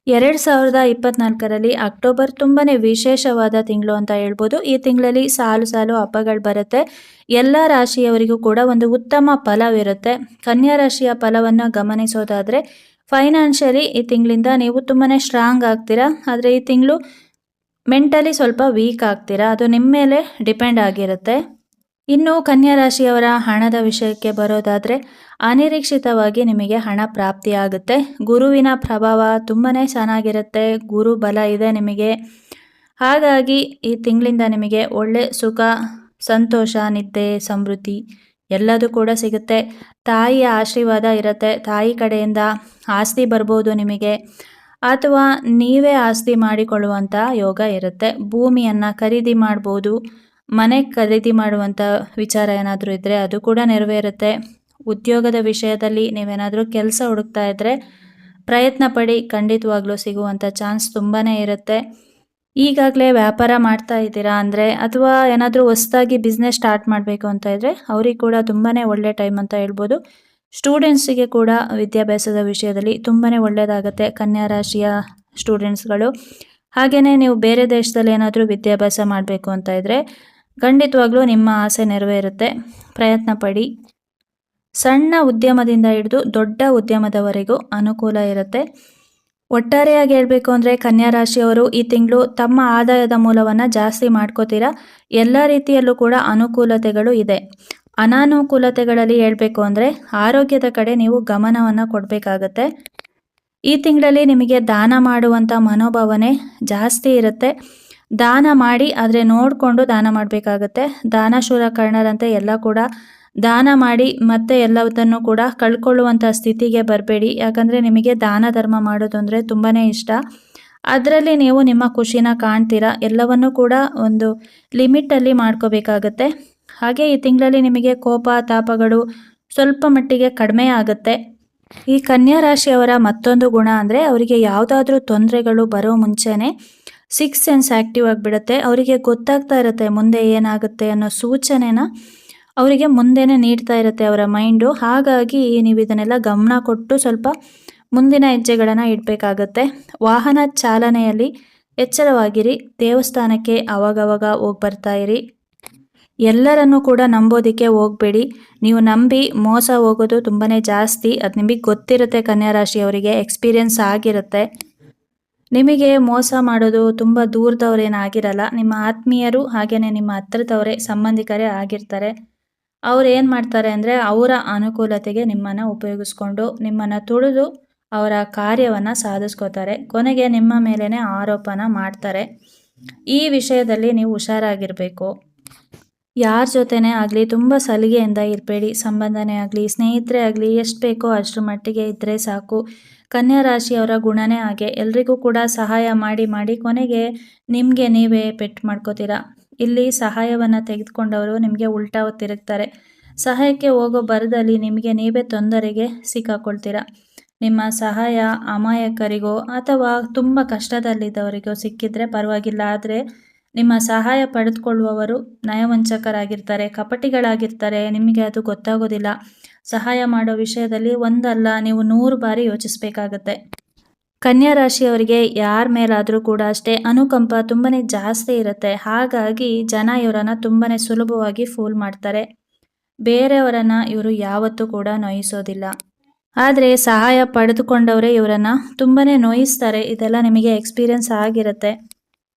2024ರಲ್ಲಿ October ತುಂಬಾನೇ ವಿಶೇಷವಾದ ತಿಂಗಳು ಅಂತ ಹೇಳ್ಬೋದು. ಈ ತಿಂಗಳಲ್ಲಿ ಸಾಲು ಸಾಲು ಹಬ್ಬಗಳು ಬರುತ್ತೆ. ಎಲ್ಲ ರಾಶಿಯವರಿಗೂ ಕೂಡ ಒಂದು ಉತ್ತಮ ಫಲವಿರುತ್ತೆ. ಕನ್ಯಾ ರಾಶಿಯ ಫಲವನ್ನು ಗಮನಿಸೋದಾದ್ರೆ ಫೈನಾನ್ಷಿಯಲಿ ಈ ತಿಂಗಳಿಂದ ನೀವು ತುಂಬಾನೇ ಸ್ಟ್ರಾಂಗ್ ಆಗ್ತೀರಾ. ಆದರೆ ಈ ತಿಂಗಳು ಮೆಂಟಲಿ ಸ್ವಲ್ಪ ವೀಕ್ ಆಗ್ತೀರಾ. ಅದು ನಿಮ್ಮ ಮೇಲೆ ಡಿಪೆಂಡ್ ಆಗಿರುತ್ತೆ. ಇನ್ನು ಕನ್ಯಾ ರಾಶಿಯವರ ಹಣದ ವಿಷಯಕ್ಕೆ ಬರೋದಾದರೆ ಅನಿರೀಕ್ಷಿತವಾಗಿ ನಿಮಗೆ ಹಣ ಪ್ರಾಪ್ತಿಯಾಗುತ್ತೆ. ಗುರುವಿನ ಪ್ರಭಾವ ತುಂಬಾನೇ ಚೆನ್ನಾಗಿರುತ್ತೆ. ಗುರು ಬಲ ಇದೆ ನಿಮಗೆ. ಹಾಗಾಗಿ ಈ ತಿಂಗಳಿಂದ ನಿಮಗೆ ಒಳ್ಳೆ ಸುಖ, ಸಂತೋಷ, ನಿದ್ದೆ, ಸಮೃದ್ಧಿ ಎಲ್ಲದೂ ಕೂಡ ಸಿಗುತ್ತೆ. ತಾಯಿಯ ಆಶೀರ್ವಾದ ಇರುತ್ತೆ. ತಾಯಿ ಕಡೆಯಿಂದ ಆಸ್ತಿ ಬರ್ಬೋದು ನಿಮಗೆ, ಅಥವಾ ನೀವೇ ಆಸ್ತಿ ಮಾಡಿಕೊಳ್ಳುವಂಥ ಯೋಗ ಇರುತ್ತೆ. ಭೂಮಿಯನ್ನು ಖರೀದಿ ಮಾಡ್ಬೋದು. ಮನೆ ಖರೀದಿ ಮಾಡುವಂಥ ವಿಚಾರ ಏನಾದರೂ ಇದ್ದರೆ ಅದು ಕೂಡ ನೆರವೇರುತ್ತೆ. ಉದ್ಯೋಗದ ವಿಷಯದಲ್ಲಿ ನೀವೇನಾದರೂ ಕೆಲಸ ಹುಡುಕ್ತಾ ಇದ್ದರೆ ಪ್ರಯತ್ನ ಪಡಿ, ಖಂಡಿತವಾಗ್ಲೂ ಸಿಗುವಂಥ ಚಾನ್ಸ್ ತುಂಬಾ ಇರುತ್ತೆ. ಈಗಾಗಲೇ ವ್ಯಾಪಾರ ಮಾಡ್ತಾ ಇದ್ದೀರಾ ಅಂದರೆ, ಅಥವಾ ಏನಾದರೂ ಹೊಸದಾಗಿ ಬಿಸ್ನೆಸ್ ಸ್ಟಾರ್ಟ್ ಮಾಡಬೇಕು ಅಂತ ಇದ್ದರೆ ಅವ್ರಿಗೆ ಕೂಡ ತುಂಬಾ ಒಳ್ಳೆ ಟೈಮ್ ಅಂತ ಹೇಳ್ಬೋದು. ಸ್ಟೂಡೆಂಟ್ಸಿಗೆ ಕೂಡ ವಿದ್ಯಾಭ್ಯಾಸದ ವಿಷಯದಲ್ಲಿ ತುಂಬಾ ಒಳ್ಳೆಯದಾಗುತ್ತೆ ಕನ್ಯಾ ರಾಶಿಯ ಸ್ಟೂಡೆಂಟ್ಸ್ಗಳು. ಹಾಗೆಯೇ ನೀವು ಬೇರೆ ದೇಶದಲ್ಲಿ ಏನಾದರೂ ವಿದ್ಯಾಭ್ಯಾಸ ಮಾಡಬೇಕು ಅಂತ ಇದ್ದರೆ ಖಂಡಿತವಾಗ್ಲೂ ನಿಮ್ಮ ಆಸೆ ನೆರವೇರುತ್ತೆ. ಪ್ರಯತ್ನ ಪಡಿ. ಸಣ್ಣ ಉದ್ಯಮದಿಂದ ಹಿಡಿದು ದೊಡ್ಡ ಉದ್ಯಮದವರೆಗೂ ಅನುಕೂಲ ಇರುತ್ತೆ. ಒಟ್ಟಾರೆಯಾಗಿ ಹೇಳಬೇಕು ಅಂದರೆ ಕನ್ಯಾ ರಾಶಿಯವರು ಈ ತಿಂಗಳು ತಮ್ಮ ಆದಾಯದ ಮೂಲವನ್ನು ಜಾಸ್ತಿ ಮಾಡ್ಕೋತೀರಾ. ಎಲ್ಲ ರೀತಿಯಲ್ಲೂ ಕೂಡ ಅನುಕೂಲತೆಗಳು ಇದೆ. ಅನಾನುಕೂಲತೆಗಳಲ್ಲಿ ಹೇಳಬೇಕು ಅಂದರೆ ಆರೋಗ್ಯದ ಕಡೆ ನೀವು ಗಮನವನ್ನು ಕೊಡಬೇಕಾಗತ್ತೆ. ಈ ತಿಂಗಳಲ್ಲಿ ನಿಮಗೆ ದಾನ ಮಾಡುವಂಥ ಮನೋಭಾವನೆ ಜಾಸ್ತಿ ಇರುತ್ತೆ. ದಾನ ಮಾಡಿ, ಆದರೆ ನೋಡಿಕೊಂಡು ದಾನ ಮಾಡಬೇಕಾಗತ್ತೆ. ದಾನಶೂರ ಕರ್ಣರಂತೆ ಎಲ್ಲ ಕೂಡ ದಾನ ಮಾಡಿ ಮತ್ತೆ ಎಲ್ಲದನ್ನು ಕೂಡ ಕಳ್ಕೊಳ್ಳುವಂಥ ಸ್ಥಿತಿಗೆ ಬರಬೇಡಿ. ಯಾಕಂದರೆ ನಿಮಗೆ ದಾನ ಧರ್ಮ ಮಾಡೋದು ಅಂದರೆ ತುಂಬಾ ಇಷ್ಟ. ಅದರಲ್ಲಿ ನೀವು ನಿಮ್ಮ ಖುಷಿನ ಕಾಣ್ತೀರಾ. ಎಲ್ಲವನ್ನೂ ಕೂಡ ಒಂದು ಲಿಮಿಟಲ್ಲಿ ಮಾಡ್ಕೋಬೇಕಾಗತ್ತೆ. ಹಾಗೆ ಈ ತಿಂಗಳಲ್ಲಿ ನಿಮಗೆ ಕೋಪ ತಾಪಗಳು ಸ್ವಲ್ಪ ಮಟ್ಟಿಗೆ ಕಡಿಮೆ ಆಗುತ್ತೆ. ಈ ಕನ್ಯಾ ರಾಶಿಯವರ ಮತ್ತೊಂದು ಗುಣ ಅಂದರೆ ಅವರಿಗೆ ಯಾವುದಾದ್ರೂ ತೊಂದರೆಗಳು ಬರೋ ಮುಂಚೆನೇ ಸಿಕ್ಸ್ ಸೆನ್ಸ್ ಆ್ಯಕ್ಟಿವ್ ಆಗಿಬಿಡುತ್ತೆ. ಅವರಿಗೆ ಗೊತ್ತಾಗ್ತಾ ಇರುತ್ತೆ ಮುಂದೆ ಏನಾಗುತ್ತೆ ಅನ್ನೋ ಸೂಚನೆನ ಅವರಿಗೆ ಮುಂದೆನೇ ನೀಡ್ತಾ ಇರುತ್ತೆ ಅವರ ಮೈಂಡು. ಹಾಗಾಗಿ ನೀವು ಇದನ್ನೆಲ್ಲ ಗಮನ ಕೊಟ್ಟು ಸ್ವಲ್ಪ ಮುಂದಿನ ಹೆಜ್ಜೆಗಳನ್ನು ಇಡಬೇಕಾಗತ್ತೆ. ವಾಹನ ಚಾಲನೆಯಲ್ಲಿ ಎಚ್ಚರವಾಗಿರಿ. ದೇವಸ್ಥಾನಕ್ಕೆ ಅವಾಗವಾಗ ಹೋಗಿ ಬರ್ತಾ ಇರಿ. ಎಲ್ಲರನ್ನೂ ಕೂಡ ನಂಬೋದಕ್ಕೆ ಹೋಗಬೇಡಿ. ನೀವು ನಂಬಿ ಮೋಸ ಹೋಗೋದು ತುಂಬಾ ಜಾಸ್ತಿ. ಅದು ನಿಮಗೆ ಗೊತ್ತಿರುತ್ತೆ. ಕನ್ಯಾ ರಾಶಿಯವರಿಗೆ ಎಕ್ಸ್ಪೀರಿಯನ್ಸ್ ಆಗಿರುತ್ತೆ. ನಿಮಗೆ ಮೋಸ ಮಾಡೋದು ತುಂಬ ದೂರದವ್ರೇನಾಗಿರಲ್ಲ. ನಿಮ್ಮ ಆತ್ಮೀಯರು ಹಾಗೆಯೇ ನಿಮ್ಮ ಹತ್ರದವರೇ, ಸಂಬಂಧಿಕರೇ ಆಗಿರ್ತಾರೆ. ಅವ್ರು ಏನು ಮಾಡ್ತಾರೆ ಅಂದರೆ ಅವರ ಅನುಕೂಲತೆಗೆ ನಿಮ್ಮನ್ನು ಉಪಯೋಗಿಸ್ಕೊಂಡು ನಿಮ್ಮನ್ನು ತುಳಿದು ಅವರ ಕಾರ್ಯವನ್ನು ಸಾಧಿಸ್ಕೋತಾರೆ. ಕೊನೆಗೆ ನಿಮ್ಮ ಮೇಲೇ ಆರೋಪನ ಮಾಡ್ತಾರೆ. ಈ ವಿಷಯದಲ್ಲಿ ನೀವು ಹುಷಾರಾಗಿರಬೇಕು. ಯಾರ ಜೊತೆನೇ ಆಗಲಿ ತುಂಬ ಸಲಿಗೆಯಿಂದ ಇರಬೇಡಿ. ಸಂಬಂಧನೇ ಆಗಲಿ, ಸ್ನೇಹಿತರೇ ಆಗಲಿ, ಎಷ್ಟು ಬೇಕೋ ಅಷ್ಟರ ಮಟ್ಟಿಗೆ ಇದ್ದರೆ ಸಾಕು. ಕನ್ಯಾ ರಾಶಿಯವರ ಗುಣನೇ ಹಾಗೆ. ಎಲ್ರಿಗೂ ಕೂಡ ಸಹಾಯ ಮಾಡಿ ಮಾಡಿ ಕೊನೆಗೆ ನಿಮಗೆ ನೀವೇ ಪೆಟ್ಟು ಮಾಡ್ಕೋತೀರಾ. ಇಲ್ಲಿ ಸಹಾಯವನ್ನು ತೆಗೆದುಕೊಂಡವರು ನಿಮಗೆ ಉಲ್ಟಾ ತಿರುಗ್ತಾರೆ. ಸಹಾಯಕ್ಕೆ ಹೋಗೋ ಬರದಲ್ಲಿ ನಿಮಗೆ ನೀವೇ ತೊಂದರೆಗೆ ಸಿಕ್ಕಾಕೊಳ್ತೀರಾ. ನಿಮ್ಮ ಸಹಾಯ ಅಮಾಯಕರಿಗೋ ಅಥವಾ ತುಂಬ ಕಷ್ಟದಲ್ಲಿದ್ದವರಿಗೋ ಸಿಕ್ಕಿದ್ರೆ ಪರವಾಗಿಲ್ಲ. ಆದರೆ ನಿಮ್ಮ ಸಹಾಯ ಪಡೆದುಕೊಳ್ಳುವವರು ನಯವಂಚಕರಾಗಿರ್ತಾರೆ, ಕಪಟಿಗಳಾಗಿರ್ತಾರೆ. ನಿಮಗೆ ಅದು ಗೊತ್ತಾಗೋದಿಲ್ಲ. ಸಹಾಯ ಮಾಡೋ ವಿಷಯದಲ್ಲಿ ಒಂದಲ್ಲ ನೀವು 100 ಬಾರಿ ಯೋಚಿಸಬೇಕಾಗತ್ತೆ. ಕನ್ಯಾ ರಾಶಿಯವರಿಗೆ ಯಾರ ಮೇಲಾದರೂ ಕೂಡ ಅಷ್ಟೇ ಅನುಕಂಪ ತುಂಬಾ ಜಾಸ್ತಿ ಇರುತ್ತೆ. ಹಾಗಾಗಿ ಜನ ಇವರನ್ನು ತುಂಬಾ ಸುಲಭವಾಗಿ ಫೂಲ್ ಮಾಡ್ತಾರೆ. ಬೇರೆಯವರನ್ನು ಇವರು ಯಾವತ್ತೂ ಕೂಡ ನೋಯಿಸೋದಿಲ್ಲ. ಆದರೆ ಸಹಾಯ ಪಡೆದುಕೊಂಡವರೇ ಇವರನ್ನು ತುಂಬಾ ನೋಯಿಸ್ತಾರೆ. ಇದೆಲ್ಲ ನಿಮಗೆ ಎಕ್ಸ್ಪೀರಿಯನ್ಸ್ ಆಗಿರುತ್ತೆ.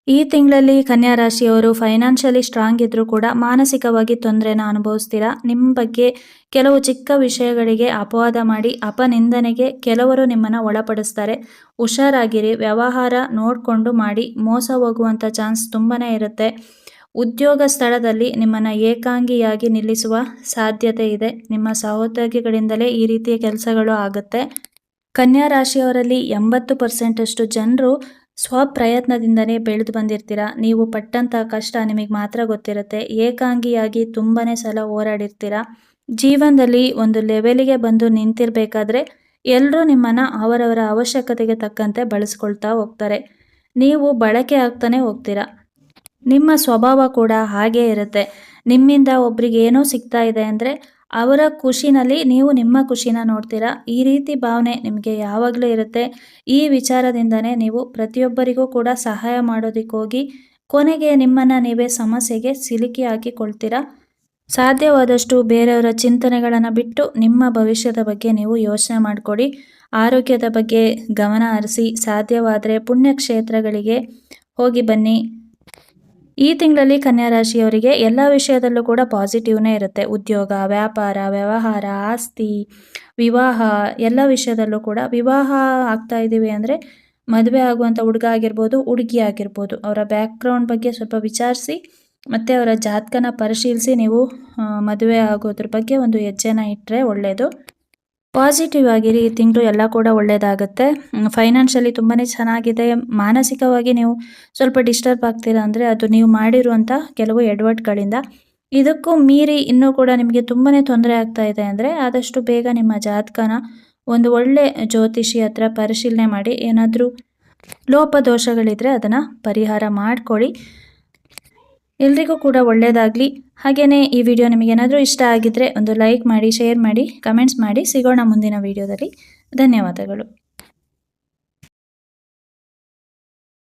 ಈ ತಿಂಗಳಲ್ಲಿ ಕನ್ಯಾ ರಾಶಿಯವರು ಫೈನಾನ್ಷಿಯಲಿ ಸ್ಟ್ರಾಂಗ್ ಇದ್ದರೂ ಕೂಡ ಮಾನಸಿಕವಾಗಿ ತೊಂದರೆನ ಅನುಭವಿಸ್ತೀರಾ. ನಿಮ್ಮ ಬಗ್ಗೆ ಕೆಲವು ಚಿಕ್ಕ ವಿಷಯಗಳಿಗೆ ಅಪವಾದ ಮಾಡಿ ಅಪನಿಂದನೆಗೆ ಕೆಲವರು ನಿಮ್ಮನ್ನು ಒಳಪಡಿಸ್ತಾರೆ. ಹುಷಾರಾಗಿರಿ. ವ್ಯವಹಾರ ನೋಡಿಕೊಂಡು ಮಾಡಿ. ಮೋಸ ಹೋಗುವಂಥ ಚಾನ್ಸ್ ತುಂಬಾ ಇರುತ್ತೆ. ಉದ್ಯೋಗ ಸ್ಥಳದಲ್ಲಿ ನಿಮ್ಮನ್ನು ಏಕಾಂಗಿಯಾಗಿ ನಿಲ್ಲಿಸುವ ಸಾಧ್ಯತೆ ಇದೆ. ನಿಮ್ಮ ಸಹೋದ್ಯೋಗಿಗಳಿಂದಲೇ ಈ ರೀತಿಯ ಕೆಲಸಗಳು ಆಗುತ್ತೆ. ಕನ್ಯಾ ರಾಶಿಯವರಲ್ಲಿ 80% ಜನರು ಸ್ವಪ್ರಯತ್ನದಿಂದಲೇ ಬೆಳೆದು ಬಂದಿರ್ತೀರ. ನೀವು ಪಟ್ಟಂಥ ಕಷ್ಟ ನಿಮಗೆ ಮಾತ್ರ ಗೊತ್ತಿರುತ್ತೆ. ಏಕಾಂಗಿಯಾಗಿ ತುಂಬಾ ಸಲ ಹೋರಾಡಿರ್ತೀರ. ಜೀವನದಲ್ಲಿ ಒಂದು ಲೆವೆಲಿಗೆ ಬಂದು ನಿಂತಿರಬೇಕಾದ್ರೆ ಎಲ್ಲರೂ ನಿಮ್ಮನ್ನು ಅವರವರ ಅವಶ್ಯಕತೆಗೆ ತಕ್ಕಂತೆ ಬಳಸ್ಕೊಳ್ತಾ ಹೋಗ್ತಾರೆ. ನೀವು ಬಳಕೆ ಆಗ್ತಾನೆ ಹೋಗ್ತೀರಾ. ನಿಮ್ಮ ಸ್ವಭಾವ ಕೂಡ ಹಾಗೇ ಇರುತ್ತೆ. ನಿಮ್ಮಿಂದ ಒಬ್ರಿಗೆ ಏನೋ ಸಿಗ್ತಾ ಇದೆ ಅಂದರೆ ಅವರ ಖುಷಿನಲ್ಲಿ ನೀವು ನಿಮ್ಮ ಖುಷಿನ ನೋಡ್ತೀರಾ. ಈ ರೀತಿ ಭಾವನೆ ನಿಮಗೆ ಯಾವಾಗಲೂ ಇರುತ್ತೆ. ಈ ವಿಚಾರದಿಂದನೇ ನೀವು ಪ್ರತಿಯೊಬ್ಬರಿಗೂ ಕೂಡ ಸಹಾಯ ಮಾಡೋದಕ್ಕೋಗಿ ಕೊನೆಗೆ ನಿಮ್ಮನ್ನು ನೀವೇ ಸಮಸ್ಯೆಗೆ ಸಿಲುಕಿ ಹಾಕಿಕೊಳ್ತೀರಾ. ಸಾಧ್ಯವಾದಷ್ಟು ಬೇರೆಯವರ ಚಿಂತನೆಗಳನ್ನು ಬಿಟ್ಟು ನಿಮ್ಮ ಭವಿಷ್ಯದ ಬಗ್ಗೆ ನೀವು ಯೋಚನೆ ಮಾಡಿಕೊಡಿ. ಆರೋಗ್ಯದ ಬಗ್ಗೆ ಗಮನ ಹರಿಸಿ, ಸಾಧ್ಯವಾದರೆ ಪುಣ್ಯಕ್ಷೇತ್ರಗಳಿಗೆ ಹೋಗಿ ಬನ್ನಿ. ಈ ತಿಂಗಳಲ್ಲಿ ಕನ್ಯಾ ರಾಶಿಯವರಿಗೆ ಎಲ್ಲ ವಿಷಯದಲ್ಲೂ ಕೂಡ ಪಾಸಿಟಿವ್ನೇ ಇರುತ್ತೆ. ಉದ್ಯೋಗ, ವ್ಯಾಪಾರ, ವ್ಯವಹಾರ, ಆಸ್ತಿ, ವಿವಾಹ ಎಲ್ಲ ವಿಷಯದಲ್ಲೂ ಕೂಡ. ವಿವಾಹ ಆಗ್ತಾ ಇದ್ದೀವಿ ಅಂದರೆ ಮದುವೆ ಆಗುವಂಥ ಹುಡುಗ ಆಗಿರ್ಬೋದು, ಹುಡುಗಿ ಆಗಿರ್ಬೋದು, ಅವರ ಬ್ಯಾಕ್ಗ್ರೌಂಡ್ ಬಗ್ಗೆ ಸ್ವಲ್ಪ ವಿಚಾರಿಸಿ ಮತ್ತು ಅವರ ಜಾತಕನ ಪರಿಶೀಲಿಸಿ ನೀವು ಮದುವೆ ಆಗೋದ್ರ ಬಗ್ಗೆ ಒಂದು ಹೆಜ್ಜೆನ ಇಟ್ಟರೆ ಒಳ್ಳೆಯದು. ಪಾಸಿಟಿವ್ ಆಗಿರಿ. ಈ ತಿಂಗಳು ಎಲ್ಲ ಕೂಡ ಒಳ್ಳೆಯದಾಗುತ್ತೆ. ಫೈನಾನ್ಷಿಯಲಿ ತುಂಬಾ ಚೆನ್ನಾಗಿದೆ. ಮಾನಸಿಕವಾಗಿ ನೀವು ಸ್ವಲ್ಪ ಡಿಸ್ಟರ್ಬ್ ಆಗ್ತೀರಾ ಅಂದರೆ ಅದು ನೀವು ಮಾಡಿರುವಂಥ ಕೆಲವು ಎಡವಟ್ಟುಗಳಿಂದ. ಇದಕ್ಕೂ ಮೀರಿ ಇನ್ನೂ ಕೂಡ ನಿಮಗೆ ತುಂಬಾ ತೊಂದರೆ ಆಗ್ತಾ ಇದೆ ಅಂದರೆ ಆದಷ್ಟು ಬೇಗ ನಿಮ್ಮ ಜಾತಕನ ಒಂದು ಒಳ್ಳೆ ಜ್ಯೋತಿಷಿ ಹತ್ರ ಪರಿಶೀಲನೆ ಮಾಡಿ. ಏನಾದರೂ ಲೋಪದೋಷಗಳಿದ್ದರೆ ಅದನ್ನು ಪರಿಹಾರ ಮಾಡಿಕೊಳ್ಳಿ. ಎಲ್ರಿಗೂ ಕೂಡ ಒಳ್ಳೆಯದಾಗಲಿ. ಹಾಗೆಯೇ ಈ ವಿಡಿಯೋ ನಿಮಗೇನಾದರೂ ಇಷ್ಟ ಆಗಿದ್ದರೆ ಒಂದು ಲೈಕ್ ಮಾಡಿ, ಶೇರ್ ಮಾಡಿ, ಕಮೆಂಟ್ಸ್ ಮಾಡಿ. ಸಿಗೋಣ ಮುಂದಿನ ವಿಡಿಯೋದಲ್ಲಿ. ಧನ್ಯವಾದಗಳು.